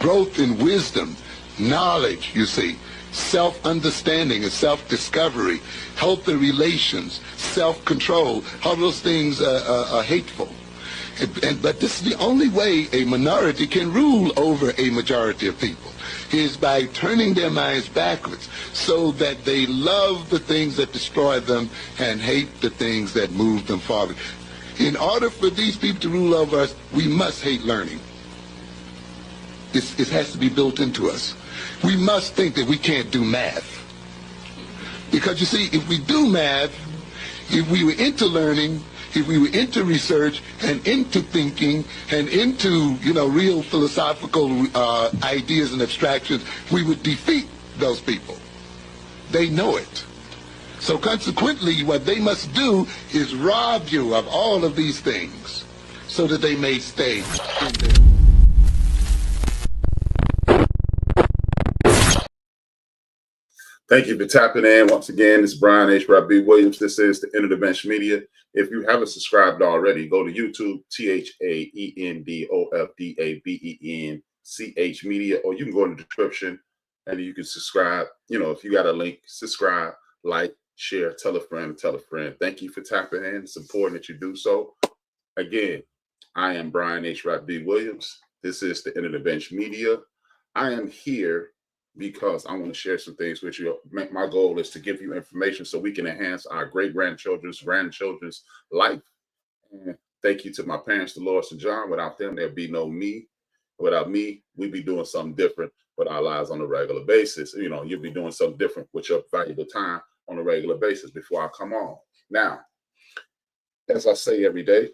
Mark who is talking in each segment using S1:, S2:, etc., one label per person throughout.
S1: growth in wisdom, knowledge, you see, self-understanding and self-discovery, healthy relations, self-control. All those things are hateful. But this is the only way a minority can rule over a majority of people, is by turning their minds backwards so that they love the things that destroy them and hate the things that move them forward. In order for these people to rule over us, we must hate learning. It has to be built into us. We must think that we can't do math. Because you see, if we do math, if we were into learning, if we were into research and into thinking and into, real philosophical ideas and abstractions, we would defeat those people. They know it. So consequently, what they must do is rob you of all of these things so that they may stay in there.
S2: Thank you for tapping in. Once again, it's Brian HRap Williams. This is the End of the Bench Media. If you haven't subscribed already, go to YouTube, THAENDOFDABENCH Media, or you can go in the description and you can subscribe. If you got a link, subscribe, like, share, tell a friend, tell a friend. Thank you for tapping in. It's important that you do so. Again, I am Brian HRap Williams. This is the End of the Bench Media. I am here because I want to share some things with you. My goal is to give you information so we can enhance our great-grandchildren's life. And thank you to my parents, Dolores and John. Without them, there'd be no me. Without me, we'd be doing something different with our lives on a regular basis. You'll be doing something different with your valuable time on a regular basis before I come on. Now, as I say every day,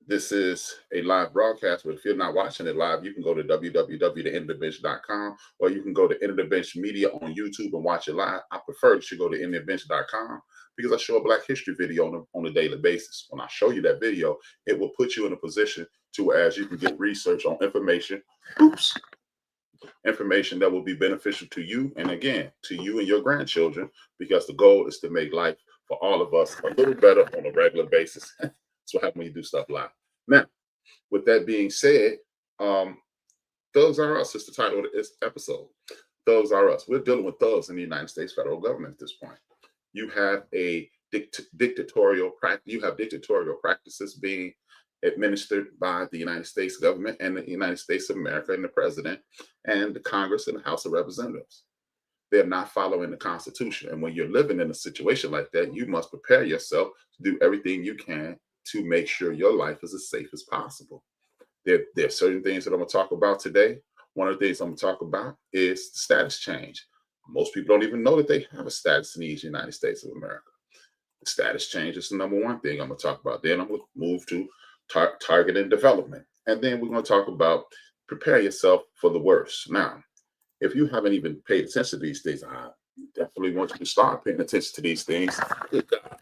S2: this is a live broadcast, but if you're not watching it live, you can go to www.endofthebench.com, or you can go to End of the Bench Media on YouTube and watch it live. I prefer that you go to endofthebench.com because I show a Black History video on a daily basis. When I show you that video, it will put you in a position to as you can get research on information that will be beneficial to you, and again, to you and your grandchildren, because the goal is to make life for all of us a little better on a regular basis. That's what happens when you do stuff live. Now, with that being said, thugs are us is the title of this episode. Thugs are us. We're dealing with thugs in the United States federal government at this point. You have a dictatorial practices being administered by the United States government and the United States of America and the president and the Congress and the House of Representatives. They're not following the Constitution. And when you're living in a situation like that, you must prepare yourself to do everything you can to make sure your life is as safe as possible. There are certain things that I'm going to talk about today. One of the things I'm going to talk about is the status change. Most people don't even know that they have a status in the United States of America. The status change is the number one thing I'm going to talk about. Then I'm going to move to target and development. And then we're going to talk about prepare yourself for the worst. Now, if you haven't even paid attention to these things, I definitely want you to start paying attention to these things. Good God.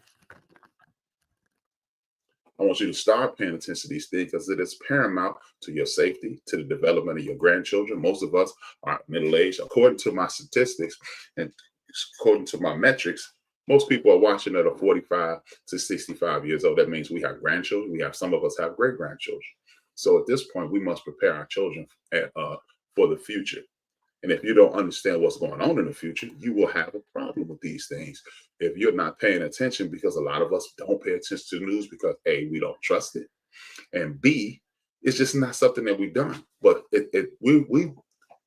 S2: I want you to start paying attention to these things because it is paramount to your safety, to the development of your grandchildren. Most of us are middle-aged. According to my statistics and according to my metrics, most people are watching that are 45 to 65 years old. That means we have grandchildren. Some of us have great-grandchildren. So at this point, we must prepare our children for the future. And if you don't understand what's going on in the future, you will have a problem with these things if you're not paying attention, because a lot of us don't pay attention to the news because A, we don't trust it, and B, it's just not something that we've done. But we've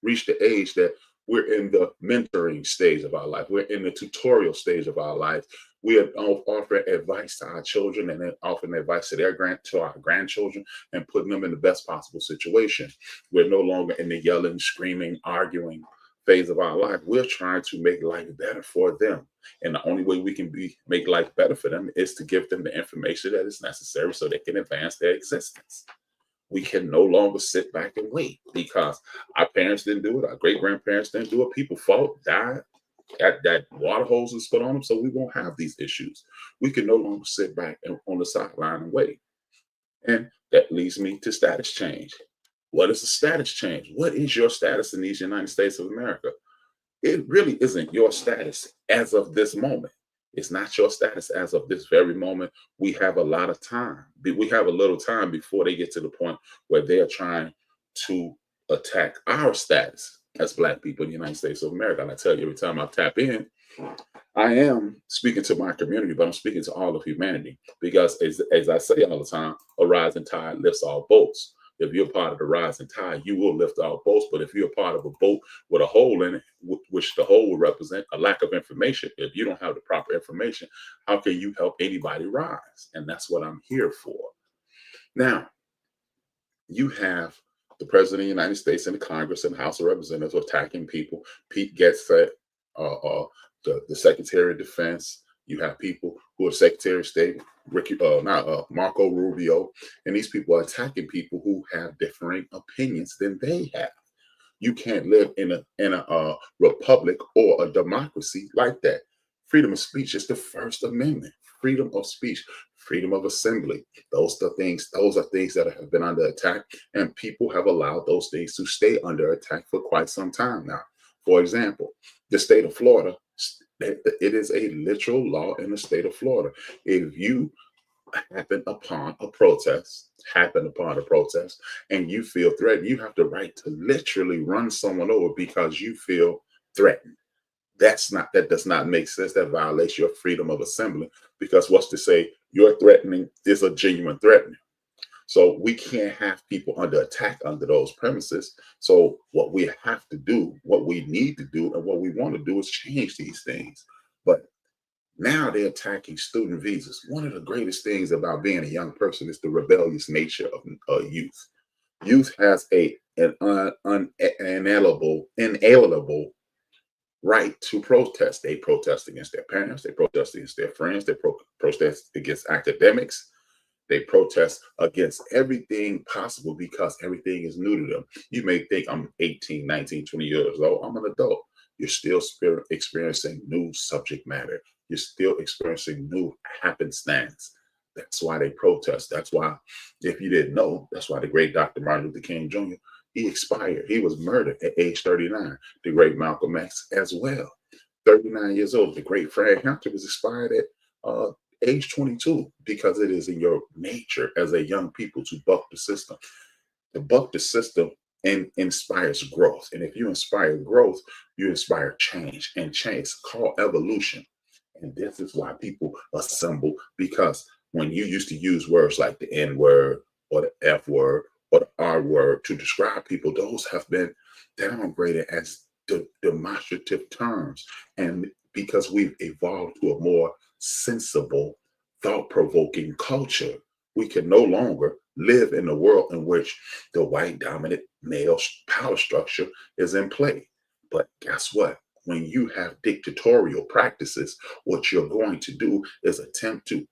S2: reached the age that we're in the mentoring stage of our life. We're in the tutorial stage of our life. We are offering advice to our children and then offering advice to our grandchildren and putting them in the best possible situation. We're no longer in the yelling, screaming, arguing phase of our life. We're trying to make life better for them. And the only way we can make life better for them is to give them the information that is necessary so they can advance their existence. We can no longer sit back and wait because our parents didn't do it. Our great-grandparents didn't do it. People fought, died. That water hose is put on them, so we won't have these issues. We can no longer sit back on the sideline and wait. And that leads me to status change. What is a status change? What is your status in these United States of America? It really isn't your status as of this moment. It's not your status as of this very moment. We have a lot of time. We have a little time before they get to the point where they're trying to attack our status as Black people in the United States of America. And I tell you, every time I tap in, I am speaking to my community, but I'm speaking to all of humanity, because as I say all the time, a rising tide lifts all boats. If you're part of the rising tide, you will lift all boats. But if you're part of a boat with a hole in it, which the hole will represent a lack of information, if you don't have the proper information, how can you help anybody rise? And that's what I'm here for. Now, you have the President of the United States and the Congress and the House of Representatives attacking people. Pete Getset, the Secretary of Defense. You have people who are Secretary of State, Marco Rubio, and these people are attacking people who have differing opinions than they have. You can't live in a republic or a democracy like that. Freedom of speech is the First Amendment. Freedom of speech, freedom of assembly. Those are things that have been under attack, and people have allowed those things to stay under attack for quite some time now. For example, the state of Florida, it is a literal law in the state of Florida. If you happen upon a protest, and you feel threatened, you have the right to literally run someone over because you feel threatened. That does not make sense. That violates your freedom of assembly, because what's to say your threatening is a genuine threatening. So we can't have people under attack under those premises. So what we have to do, what we need to do, and what we want to do is change these things. But now they're attacking student visas. One of the greatest things about being a young person is the rebellious nature of youth. Youth has an inalienable right to protest. They protest against their parents. They protest against their friends. They protest against academics. They protest against everything possible because everything is new to them. You may think I'm 18, 19, 20 years old. I'm an adult. You're still experiencing new subject matter. You're still experiencing new happenstance. That's why they protest. That's why, if you didn't know, that's why the great Dr. Martin Luther King Jr., he expired. He was murdered at age 39. The great Malcolm X as well, 39 years old. The great Fred Hampton was expired at age 22, because it is in your nature as a young people to buck the system. To buck the system inspires growth. And if you inspire growth, you inspire change. And change is called evolution. And this is why people assemble, because when you used to use words like the N word or the F word or the R word to describe people, those have been downgraded as demonstrative terms. And because we've evolved to a more sensible, thought-provoking culture, we can no longer live in a world in which the white dominant male power structure is in play. But guess what? When you have dictatorial practices, what you're going to do is attempt to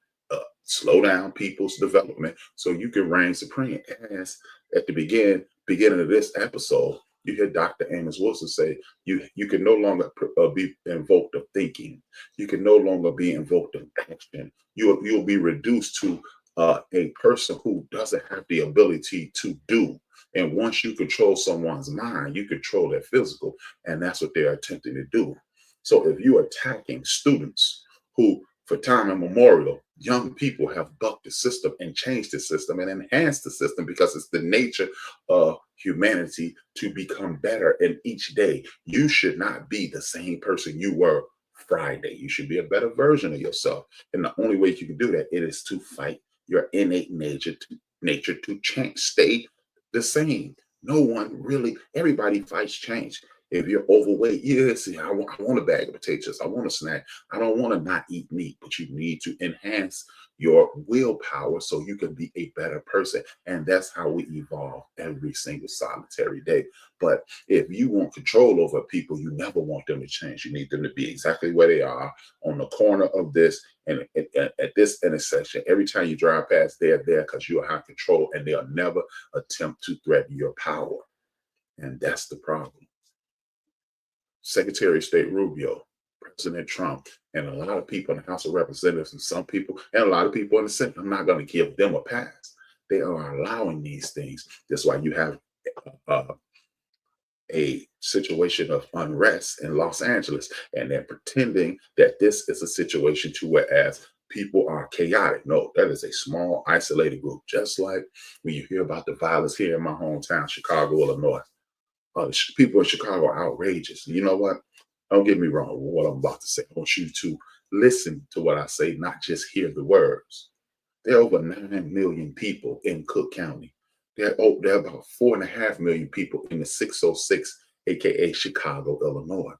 S2: slow down people's development so you can reign supreme. As at the beginning of this episode, you hear Dr. Amos Wilson say, you can no longer be invoked of thinking. You can no longer be invoked of action. You'll be reduced to a person who doesn't have the ability to do. And once you control someone's mind, you control their physical, and that's what they're attempting to do. So if you're attacking students who, for time immemorial, young people have bucked the system and changed the system and enhanced the system, because it's the nature of humanity to become better in each day. You should not be the same person you were Friday. You should be a better version of yourself. And the only way you can do that, it is to fight your innate nature to change, stay the same. No one really, everybody fights change. If you're overweight, yes, I want a bag of potatoes. I want a snack. I don't want to not eat meat, but you need to enhance your willpower so you can be a better person. And that's how we evolve every single solitary day. But if you want control over people, you never want them to change. You need them to be exactly where they are on the corner of this and at this intersection. Every time you drive past, they're there because you have control, and they'll never attempt to threaten your power. And that's the problem. Secretary of State Rubio, President Trump, and a lot of people in the House of Representatives, and some people, and a lot of people in the Senate, I'm not going to give them a pass. They are allowing these things. That's why you have a situation of unrest in Los Angeles, and they're pretending that this is a situation to whereas people are chaotic. No, that is a small, isolated group. Just like when you hear about the violence here in my hometown, Chicago, Illinois. People in Chicago are outrageous. You know what? Don't get me wrong with what I'm about to say. I want you to listen to what I say, not just hear the words. There are over 9 million people in Cook County. There are about 4.5 million people in the 606, aka Chicago, Illinois.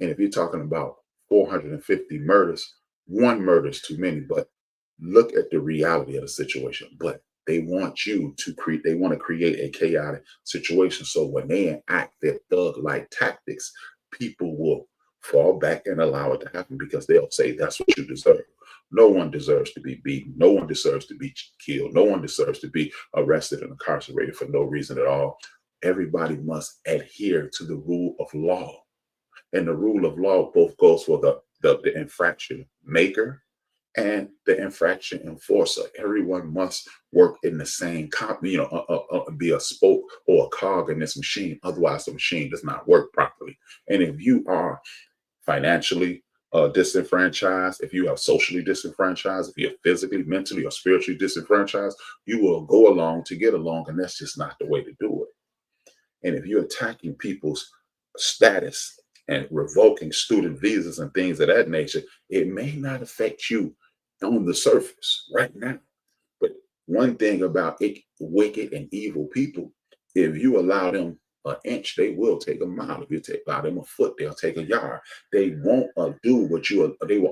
S2: And if you're talking about 450 murders, one murder is too many. But look at the reality of the situation. But they want you to create, they want to create a chaotic situation. So when they enact their thug-like tactics, people will fall back and allow it to happen because they'll say that's what you deserve. No one deserves to be beaten. No one deserves to be killed. No one deserves to be arrested and incarcerated for no reason at all. Everybody must adhere to the rule of law. And the rule of law both goes for the infraction maker and the infraction enforcer. Everyone must work in the same, be a spoke or a cog in this machine. Otherwise, the machine does not work properly. And if you are financially disenfranchised, if you are socially disenfranchised, if you're physically, mentally, or spiritually disenfranchised, you will go along to get along, and that's just not the way to do it. And if you're attacking people's status and revoking student visas and things of that nature, it may not affect you on the surface right now. But one thing about wicked and evil people, if you allow them an inch, they will take a mile. If you allow them a foot, they'll take a yard. They won't they will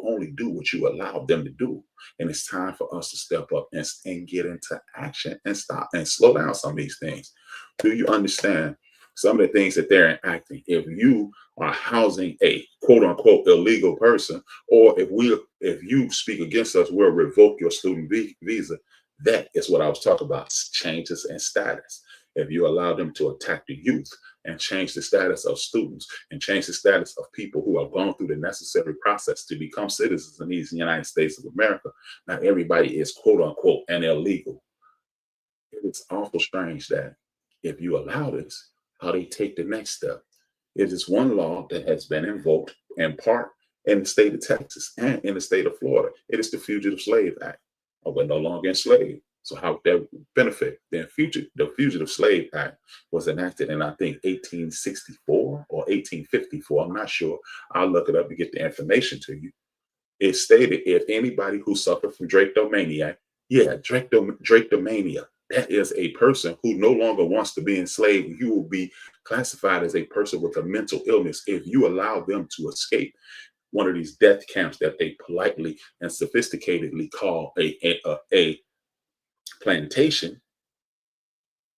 S2: only do what you allow them to do. And it's time for us to step up and get into action and stop and slow down some of these things. Do you understand some of the things that they're enacting? If you are housing a quote unquote illegal person, or if you speak against us, we'll revoke your student visa. That is what I was talking about, changes in status. If you allow them to attack the youth and change the status of students and change the status of people who have gone through the necessary process to become citizens in these United States of America, not everybody is quote unquote an illegal. It's awful strange that if you allow this, how they take the next step. It is one law that has been invoked in part in the state of Texas and in the state of Florida. It is the Fugitive Slave Act. We're no longer enslaved. So how would that benefit? The Fugitive Slave Act was enacted in, I think, 1864 or 1854. I'm not sure. I'll look it up and get the information to you. It stated if anybody who suffered from drapetomania, drapetomania, that is a person who no longer wants to be enslaved. You will be classified as a person with a mental illness if you allow them to escape one of these death camps that they politely and sophisticatedly call a plantation.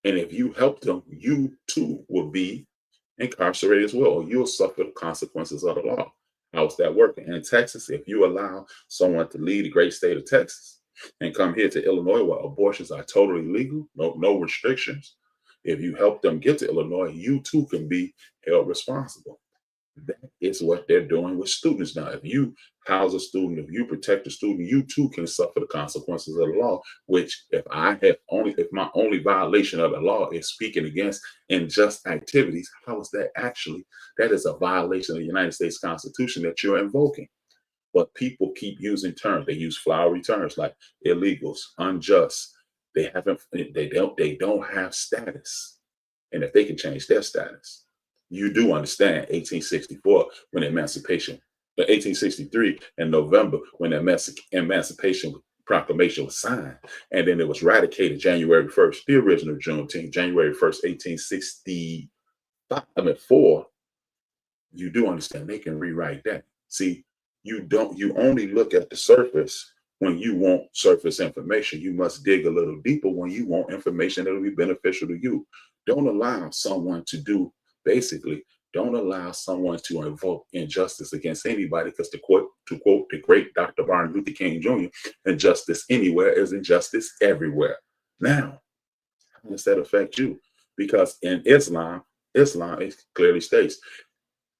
S2: And if you help them, you too will be incarcerated as well, or you'll suffer the consequences of the law. How's that working? In Texas, if you allow someone to leave the great state of Texas and come here to Illinois where abortions are totally legal, no restrictions, if you help them get to Illinois, you too can be held responsible. That is what they're doing with students now. If you house a student, if you protect a student, you too can suffer the consequences of the law, which if my only violation of the law is speaking against unjust activities, how is that actually? That is a violation of the United States Constitution that you're invoking. But people keep using terms. They use flowery terms like illegals, unjust. They don't have status. And if they can change their status, you do understand 1864 when emancipation, 1863 in November when the Emancipation Proclamation was signed, and then it was ratified January 1st, the original Juneteenth, January 1st, 1864. You do understand they can rewrite that. See, you only look at the surface when you want surface information. You must dig a little deeper when you want information that will be beneficial to you. Don't allow someone to invoke injustice against anybody, because to quote the great Dr. Martin Luther King Jr., injustice anywhere is injustice everywhere. Now, how does that affect you? Because in Islam, it clearly states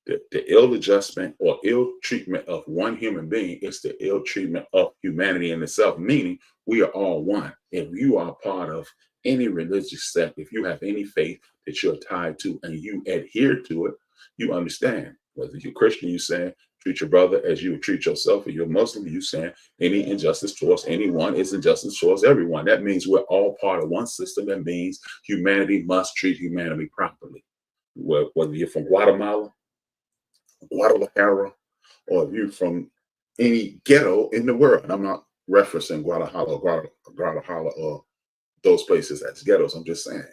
S2: the ill adjustment or ill treatment of one human being is the ill treatment of humanity in itself, meaning we are all one. If you are part of any religious sect, if you have any faith that you're tied to and you adhere to it, you understand. Whether you're Christian, you're saying treat your brother as you would treat yourself. If you're Muslim, you're saying any injustice towards anyone is injustice towards everyone. That means we're all part of one system. That means humanity must treat humanity properly. whether you're from Guadalajara, or if you're from any ghetto in the world. And I'm not referencing Guadalajara, or those places as ghettos. I'm just saying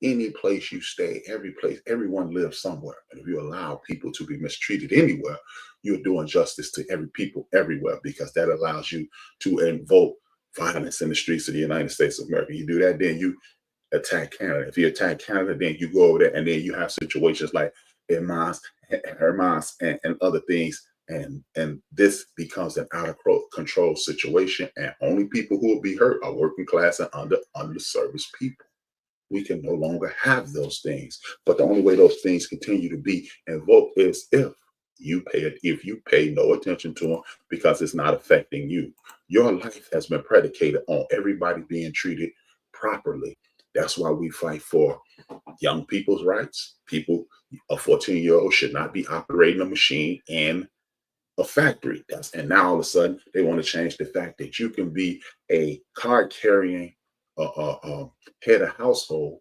S2: any place you stay, every place, everyone lives somewhere. And if you allow people to be mistreated anywhere, you're doing justice to every people everywhere, because that allows you to invoke violence in the streets of the United States of America. You do that, then you attack Canada. If you attack Canada, then you go over there, and then you have situations like Hermas, and other things. And this becomes an out of control situation, and only people who will be hurt are working class and underserviced people. We can no longer have those things. But the only way those things continue to be invoked is if you pay no attention to them, because it's not affecting you. Your life has been predicated on everybody being treated properly. That's why we fight for young people's rights. A 14-year-old should not be operating a machine in a factory. And now all of a sudden they want to change the fact that you can be a card carrying head of household,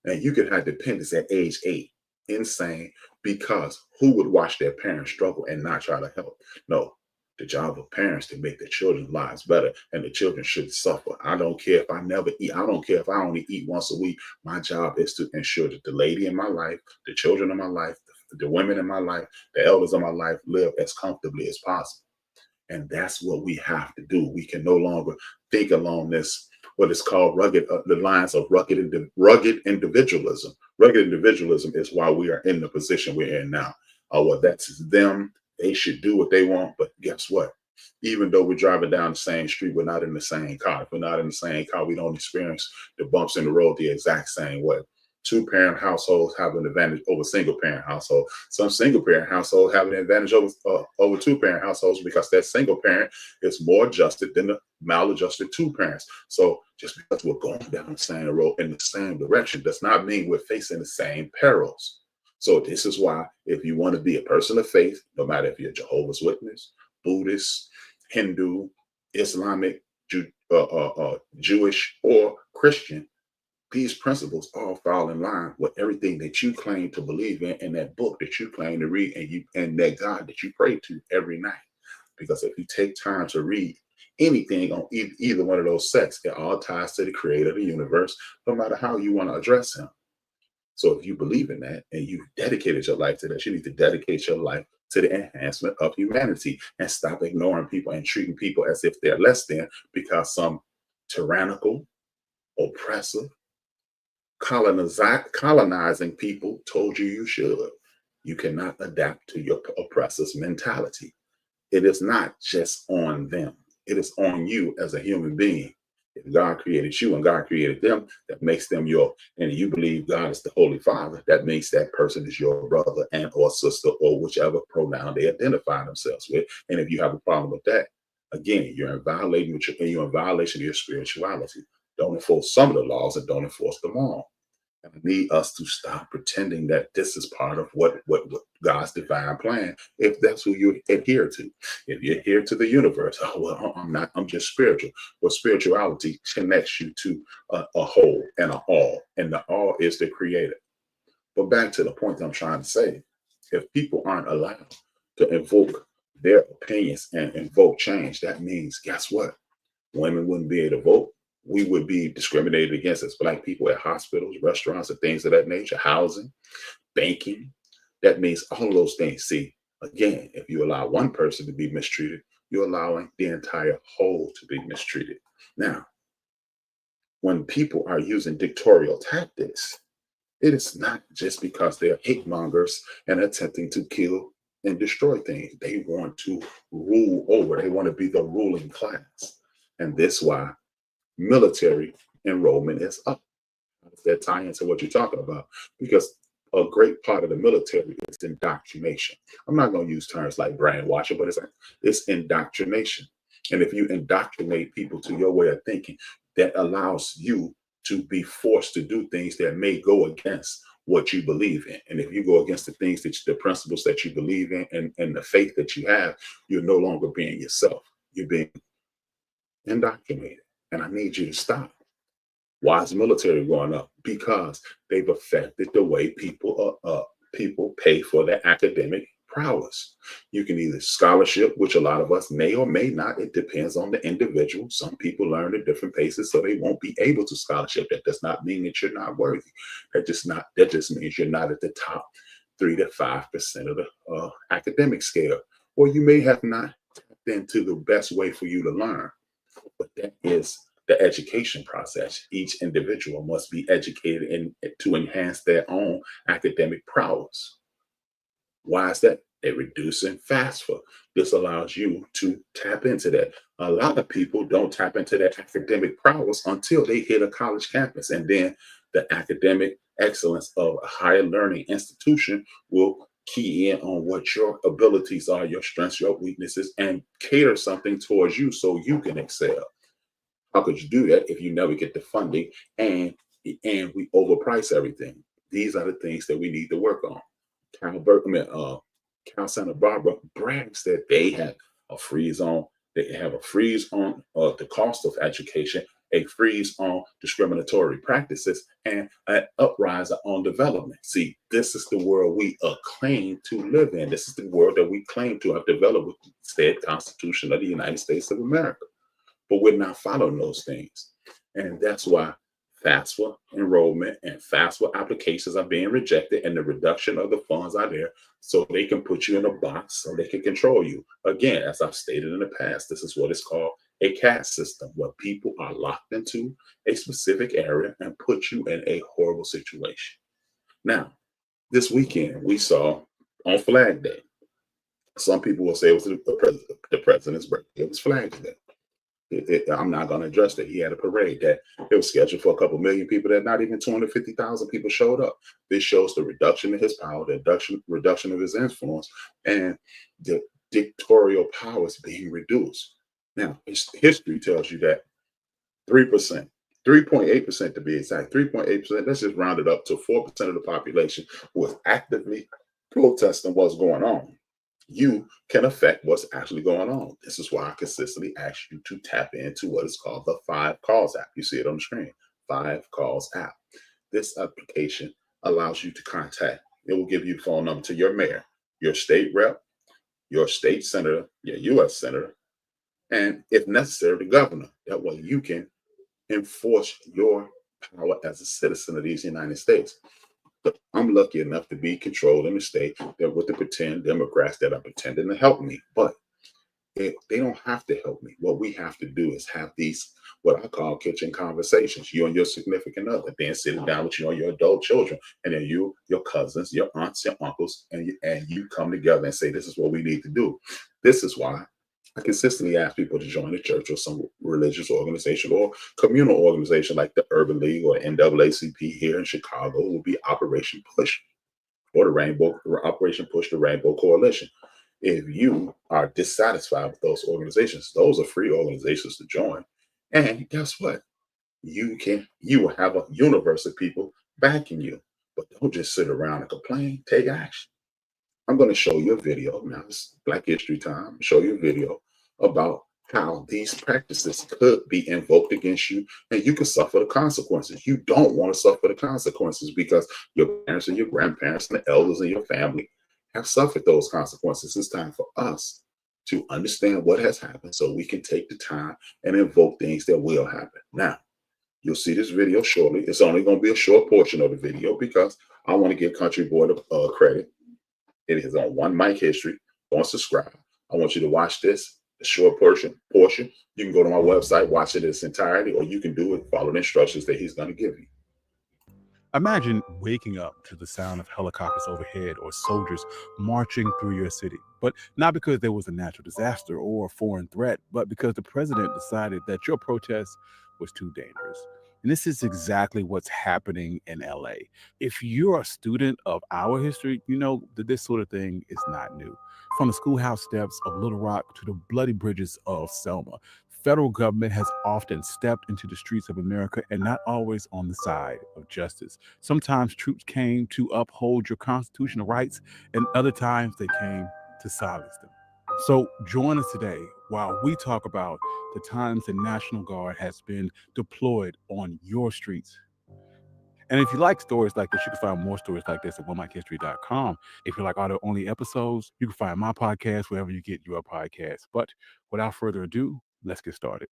S2: and you can have dependents at age 8. Insane. Because who would watch their parents struggle and not try to help? No, the job of parents to make their children's lives better, and the children should suffer. I don't care if I never eat. I don't care if I only eat once a week. My job is to ensure that the lady in my life, the children in my life, the women in my life, the elders in my life live as comfortably as possible. And that's what we have to do. We can no longer think along this, what is called the lines of rugged individualism. Rugged individualism is why we are in the position we're in now. Well, that's them. They should do what they want. But guess what? Even though we're driving down the same street, we're not in the same car. If we're not in the same car, we don't experience the bumps in the road the exact same way. Two-parent households have an advantage over single-parent households. Some single-parent households have an advantage over two-parent households, because that single parent is more adjusted than the maladjusted two parents. So just because we're going down the same road in the same direction does not mean we're facing the same perils. So this is why, if you want to be a person of faith, no matter if you're Jehovah's Witness, Buddhist, Hindu, Islamic, Jewish, or Christian, these principles all fall in line with everything that you claim to believe in, and that book that you claim to read, and that God that you pray to every night. Because if you take time to read anything on either one of those sects, it all ties to the creator of the universe, no matter how you want to address him. So if you believe in that and you've dedicated your life to that, you need to dedicate your life to the enhancement of humanity, and stop ignoring people and treating people as if they're less than because some tyrannical, oppressive, colonizing people told you should. You cannot adapt to your oppressor's mentality. It is not just on them. It is on you as a human being. If God created you and God created them, that makes them and you believe God is the Holy Father, that makes that person is your brother and or sister, or whichever pronoun they identify themselves with. And if you have a problem with that, again, you're in violation of your spirituality. Don't enforce some of the laws, and don't enforce them all. And I need us to stop pretending that this is part of what God's divine plan, if that's who you adhere to. If you adhere to the universe, oh, well, I'm not, I'm just spiritual. Well, spirituality connects you to a whole and a all, and the all is the creator. But back to the point I'm trying to say, if people aren't allowed to invoke their opinions and invoke change, that means, guess what? Women wouldn't be able to vote. We would be discriminated against as Black people at hospitals, restaurants, and things of that nature, housing, banking. That means all of those things. See, again, if you allow one person to be mistreated, you're allowing the entire whole to be mistreated. Now, when people are using dictatorial tactics, it is not just because they're hate mongers and attempting to kill and destroy things. They want to rule over. They want to be the ruling class. And this why military enrollment is up. How does that tie into what you're talking about? Because a great part of the military is indoctrination. I'm not going to use terms like brainwashing, but it's indoctrination. And if you indoctrinate people to your way of thinking, that allows you to be forced to do things that may go against what you believe in. And if you go against the principles that you believe in, and the faith that you have, you're no longer being yourself. You're being indoctrinated. And I need you to stop. Why is the military going up? Because they've affected the way people pay for their academic prowess. You can either scholarship, which a lot of us may or may not. It depends on the individual. Some people learn at different paces, so they won't be able to scholarship. That does not mean that you're not worthy. That just means you're not at the top 3 to 5% of the academic scale, or you may have not tapped into the best way for you to learn. But that is the education process. Each individual must be educated to enhance their own academic prowess. Why is that? They're reducing FAFSA. This allows you to tap into that. A lot of people don't tap into their academic prowess until they hit a college campus. And then the academic excellence of a higher learning institution will key in on what your abilities are, your strengths, your weaknesses, and cater something towards you so you can excel. How could you do that if you never get the funding and we overprice everything? These are the things that we need to work on. Cal Santa Barbara brags that they have a freeze on. They have a freeze on the cost of education, a freeze on discriminatory practices, and an uprising on development. See, this is the world we claim to live in. This is the world that we claim to have developed with the said Constitution of the United States of America. But we're not following those things. And that's why FAFSA enrollment and FAFSA applications are being rejected, and the reduction of the funds are there so they can put you in a box so they can control you. Again, as I've stated in the past, this is what is called a caste system, where people are locked into a specific area and put you in a horrible situation. Now, this weekend we saw on Flag Day, some people will say it was the president's birthday. It was Flag Day. I'm not going to address that. He had a parade that it was scheduled for a couple million people, that not even 250,000 people showed up. This shows the reduction of his power, the reduction of his influence, and the dictatorial powers being reduced. Now, history tells you that 3%, 3.8% to be exact, 3.8%, let's just round it up to 4% of the population was actively protesting what's going on. You can affect what's actually going on. This is why I consistently ask you to tap into what is called the 5 Calls app. You see it on the screen, 5 Calls app. This application allows you to contact. It will give you the phone number to your mayor, your state rep, your state senator, your U.S. senator, and if necessary, the governor. That way you can enforce your power as a citizen of these United States. I'm lucky enough to be controlled in the state that with the pretend Democrats that are pretending to help me, but they don't have to help me. What we have to do is have these, what I call kitchen conversations, you and your significant other, then sitting down with you and your adult children, and then you, your cousins, your aunts, your uncles, and you come together and say, this is what we need to do. This is why I consistently ask people to join a church or some religious organization or communal organization like the Urban League or NAACP here in Chicago. Will be Operation Push or Operation Push the Rainbow Coalition. If you are dissatisfied with those organizations, those are free organizations to join. And guess what? You will have a universe of people backing you. But don't just sit around and complain. Take action. I'm going to show you a video. Now it's Black History Time. Show you a video about how these practices could be invoked against you, and you can suffer the consequences. You don't want to suffer the consequences because your parents and your grandparents and the elders in your family have suffered those consequences. It's time for us to understand what has happened so we can take the time and invoke things that will happen. Now, you'll see this video shortly. It's only going to be a short portion of the video because I want to give Country Boy the credit. It is on One Mic History. Don't subscribe. I want you to watch this, a short portion. You can go to my website, watch it in its entirety, or you can do it, follow the instructions that he's going to give you.
S3: Imagine waking up to the sound of helicopters overhead or soldiers marching through your city, but not because there was a natural disaster or a foreign threat, but because the president decided that your protest was too dangerous. And this is exactly what's happening in LA. If you're a student of our history, you know that this sort of thing is not new. From the schoolhouse steps of Little Rock to the bloody bridges of Selma, federal government has often stepped into the streets of America and not always on the side of justice. Sometimes troops came to uphold your constitutional rights, and other times they came to silence them. So join us today while we talk about the times the National Guard has been deployed on your streets. And if you like stories like this, you can find more stories like this at onemichistory.com. If you like audio only episodes, you can find my podcast wherever you get your podcasts. But without further ado, let's get started.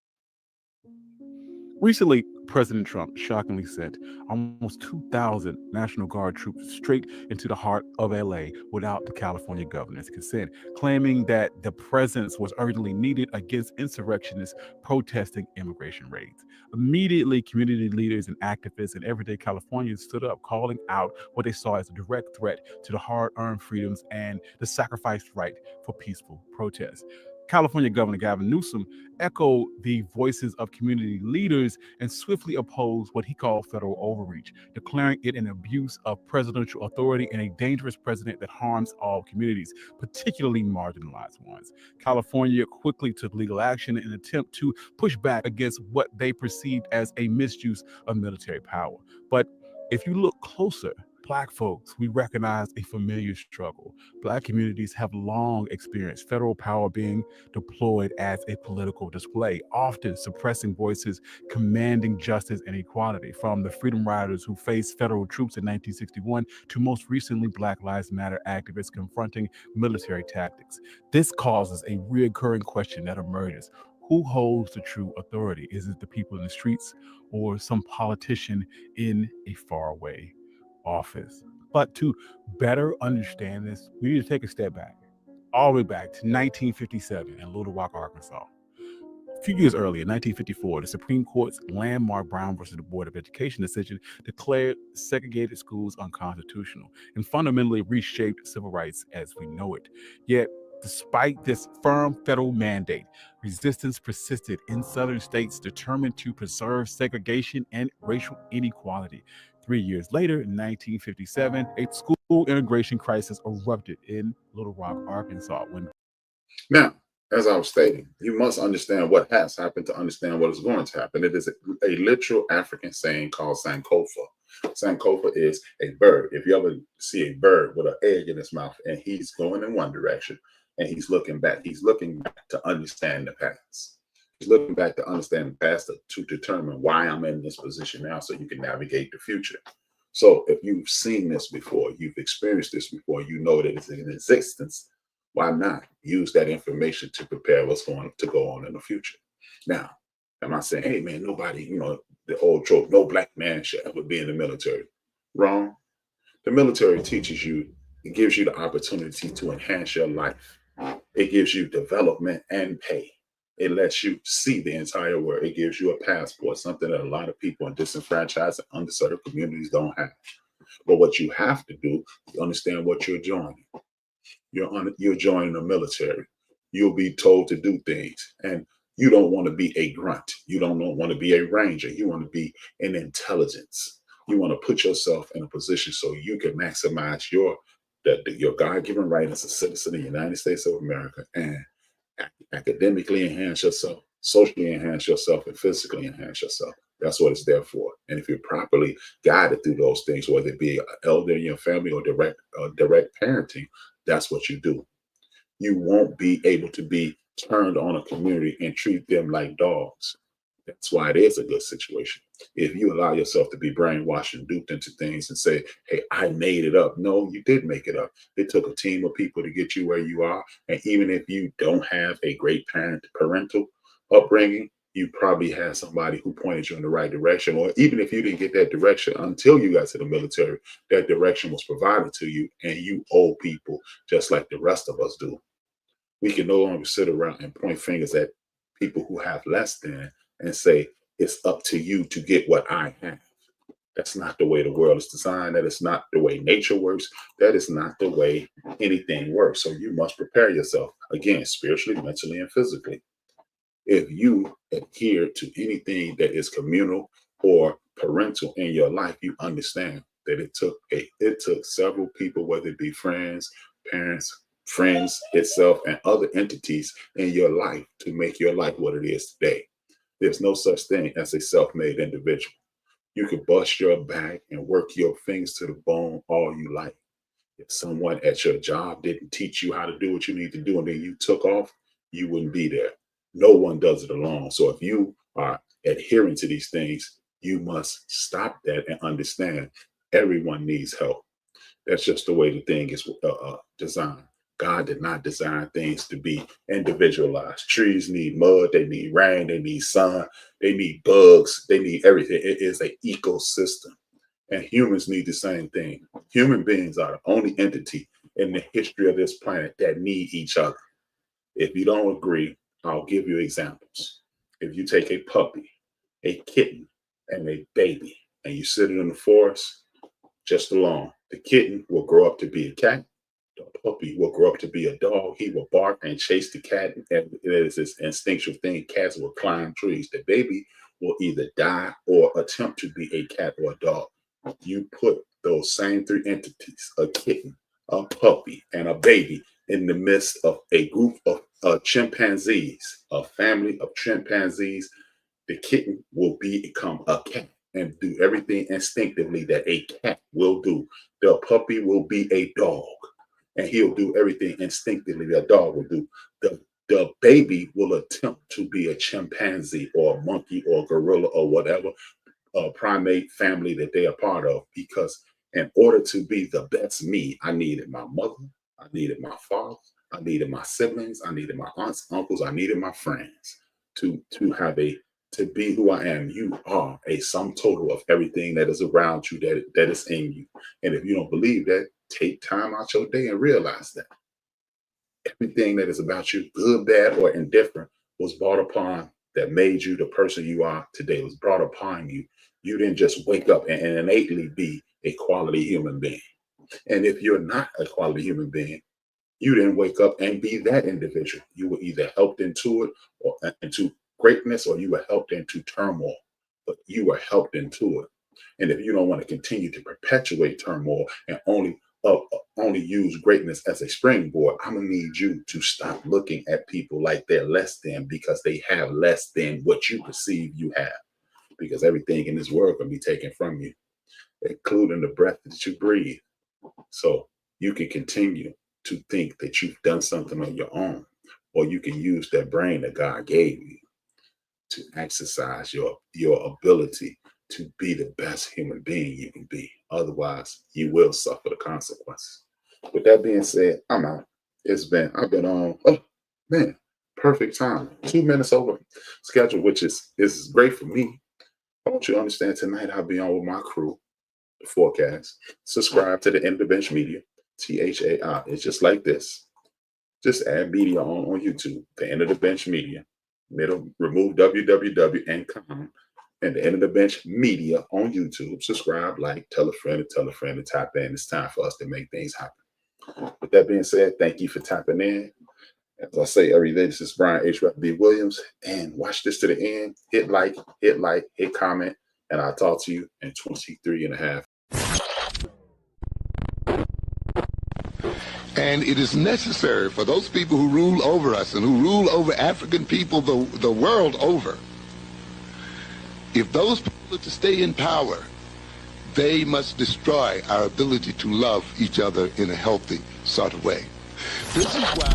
S3: Recently, President Trump shockingly sent almost 2,000 National Guard troops straight into the heart of LA without the California governor's consent, claiming that the presence was urgently needed against insurrectionists protesting immigration raids. Immediately, community leaders and activists and everyday Californians stood up, calling out what they saw as a direct threat to the hard-earned freedoms and the sacrificed right for peaceful protest. California Governor Gavin Newsom echoed the voices of community leaders and swiftly opposed what he called federal overreach, declaring it an abuse of presidential authority and a dangerous precedent that harms all communities, particularly marginalized ones. California quickly took legal action in an attempt to push back against what they perceived as a misuse of military power. But if you look closer, Black folks, we recognize a familiar struggle. Black communities have long experienced federal power being deployed as a political display, often suppressing voices commanding justice and equality, from the Freedom Riders who faced federal troops in 1961 to most recently Black Lives Matter activists confronting military tactics. This causes a recurring question that emerges. Who holds the true authority? Is it the people in the streets or some politician in a faraway office? But to better understand this, we need to take a step back, all the way back to 1957 in Little Rock, Arkansas. A few years earlier, in 1954, the Supreme Court's landmark Brown versus the Board of Education decision declared segregated schools unconstitutional and fundamentally reshaped civil rights as we know it. Yet, despite this firm federal mandate, resistance persisted in southern states determined to preserve segregation and racial inequality. 3 years later, in 1957, a school integration crisis erupted in Little Rock, Arkansas, when
S2: Now, as I was stating, you must understand what has happened to understand what is going to happen. It is a literal African saying called Sankofa. Sankofa is a bird. If you ever see a bird with an egg in his mouth and he's going in one direction and he's looking back to understand the past. He's looking back to understand the past to determine why I'm in this position now so you can navigate the future. So if you've seen this before, you've experienced this before, you know that it's in existence. Why not use that information to prepare what's going to go on in the future? Now, am I saying, hey, man, nobody, the old trope, no Black man should ever be in the military? Wrong. The military teaches you, it gives you the opportunity to enhance your life. It gives you development and pay. It lets you see the entire world. It gives you a passport, something that a lot of people in disenfranchised and underserved communities don't have. But what you have to do is understand what you're joining. You're joining the military. You'll be told to do things, and you don't want to be a grunt. You don't want to be a ranger. You want to be an intelligence. You want to put yourself in a position so you can maximize your God-given right as a citizen of the United States of America and academically enhance yourself, socially enhance yourself, and physically enhance yourself. That's what it's there for. And if you're properly guided through those things, whether it be an elder in your family or direct parenting, that's what you do. You won't be able to be turned on a community and treat them like dogs. That's why it is a good situation. If you allow yourself to be brainwashed and duped into things and say, hey, I made it up. No, you did make it up. It took a team of people to get you where you are. And even if you don't have a great parental upbringing, you probably had somebody who pointed you in the right direction. Or even if you didn't get that direction until you got to the military, that direction was provided to you, and you owe people just like the rest of us do. We can no longer sit around and point fingers at people who have less than and say, it's up to you to get what I have. That's not the way the world is designed. That is not the way nature works. That is not the way anything works. So you must prepare yourself, again, spiritually, mentally, and physically. If you adhere to anything that is communal or parental in your life, you understand that it took several people, whether it be friends, parents, friends itself, and other entities in your life to make your life what it is today. There's no such thing as a self-made individual. You could bust your back and work your fingers to the bone all you like. If someone at your job didn't teach you how to do what you need to do and then you took off, you wouldn't be there. No one does it alone. So if you are adhering to these things, you must stop that and understand everyone needs help. That's just the way the thing is designed. God did not design things to be individualized. Trees need mud, they need rain, they need sun, they need bugs, they need everything. It is an ecosystem. And humans need the same thing. Human beings are the only entity in the history of this planet that need each other. If you don't agree, I'll give you examples. If you take a puppy, a kitten, and a baby, and you sit it in the forest just alone, the kitten will grow up to be a cat. The puppy will grow up to be a dog. He will bark and chase the cat. And it is this instinctual thing. Cats will climb trees. The baby will either die or attempt to be a cat or a dog. You put those same three entities, a kitten, a puppy, and a baby, in the midst of a group of chimpanzees, a family of chimpanzees, the kitten will become a cat and do everything instinctively that a cat will do. The puppy will be a dog, and he'll do everything instinctively that a dog will do. The baby will attempt to be a chimpanzee or a monkey or a gorilla or whatever primate family that they are part of, because in order to be the best me, I needed my mother, I needed my father, I needed my siblings, I needed my aunts, uncles, I needed my friends to be who I am. You are a sum total of everything that is around you, that is in you. And if you don't believe that, take time out your day and realize that everything that is about you, good, bad, or indifferent, was brought upon, that made you the person you are today, was brought upon you. You didn't just wake up and innately be a quality human being. And if you're not a quality human being, you didn't wake up and be that individual. You were either helped into it or into greatness, or you were helped into turmoil, but you were helped into it. And if you don't want to continue to perpetuate turmoil and only use greatness as a springboard, I'm gonna need you to stop looking at people like they're less than, because they have less than what you perceive you have. Because everything in this world can be taken from you, including the breath that you breathe. So you can continue to think that you've done something on your own, or you can use that brain that God gave you to exercise your ability to be the best human being you can be. Otherwise, you will suffer the consequences. With that being said, I'm out. I've been on, oh man, perfect time. 2 minutes over schedule, which is great for me. I want you to understand, tonight I'll be on with my crew, the Forecast. Subscribe to the End of the Bench Media, THAI. It's just like this. Just add media on YouTube, the End of the Bench Media. Remove www and com, and the End of the Bench Media on YouTube. Subscribe, like, tell a friend, and tap in. It's time for us to make things happen. With that being said, thank you for tapping in. As I say every day, this is Brian HRap B. Williams, and watch this to the end. Hit like, hit comment, and I'll talk to you in 23 and a half.
S1: And it is necessary for those people who rule over us and who rule over African people the world over, if those people are to stay in power, they must destroy our ability to love each other in a healthy sort of way. This is why